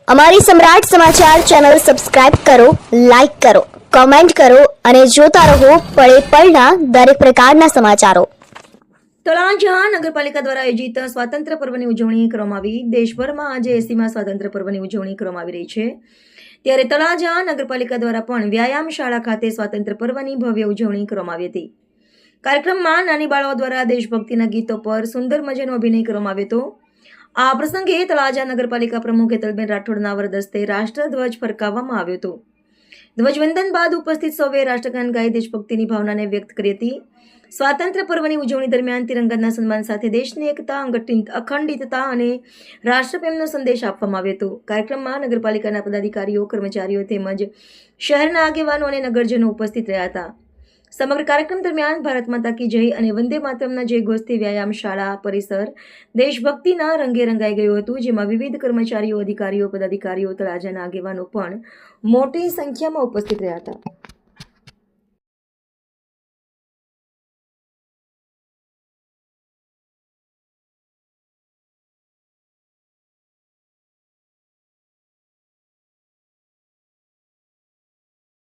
અમારી સમ્રાટ સમાચાર ચેનલ સબસ્ક્રાઇબ કરો, લાઇક કરો, કોમેન્ટ કરો અને જોતા રહો પળે પળના દરેક પ્રકારના સમાચારો. તળાજા નગરપાલિકા દ્વારા આયોજિત સ્વાતંત્ર્ય પર્વની ઉજવણી કરવામાં આવી. દેશભરમાં આજે 80મા સ્વાતંત્ર્ય પર્વની ઉજવણી કરવામાં આવી રહી છે. ત્યારે તળાજા નગરપાલિકા દ્વારા પણ વ્યાયામ શાળા ખાતે સ્વાતંત્ર્ય પર્વની ભવ્ય ઉજવણી કરવામાં આવી હતી. કાર્યક્રમમાં નાની બાળાઓ દ્વારા દેશભક્તિના ગીતો પર સુંદર મજાનો અભિનય કરવામાં આવ્યો હતો. આ પ્રસંગે તળાજા નગરપાલિકા પ્રમુખ હેતલબેન રાઠોડના વરદસ્તે રાષ્ટ્રધ્વજ ફરકાવવામાં આવ્યો હતો. ધ્વજવંદન બાદ ઉપસ્થિત સૌએ રાષ્ટ્રગાન ગાઈ દેશભક્તિની ભાવનાને વ્યક્ત કરી હતી. સ્વાતંત્ર્ય પર્વની ઉજવણી દરમિયાન તિરંગાના સન્માન સાથે દેશની એકતા, અખંડિતતા અને રાષ્ટ્રપ્રેમનો સંદેશ આપવામાં આવ્યો હતો. કાર્યક્રમમાં નગરપાલિકાના પદાધિકારીઓ, કર્મચારીઓ તેમજ શહેરના આગેવાનો અને નગરજનો ઉપસ્થિત રહ્યા હતા. સમગ્ર કાર્યક્રમ દરમિયાન ભારત માતા કી જય અને વંદે માતરમના જય ઘોષથી વ્યાયામ શાળા પરિસર દેશભક્તિના રંગે રંગાઈ ગયું હતું, જેમાં વિવિધ કર્મચારીઓ, અધિકારીઓ, પદાધિકારીઓ, તળાજાના આગેવાનો પણ મોટી સંખ્યામાં ઉપસ્થિત રહ્યા હતા.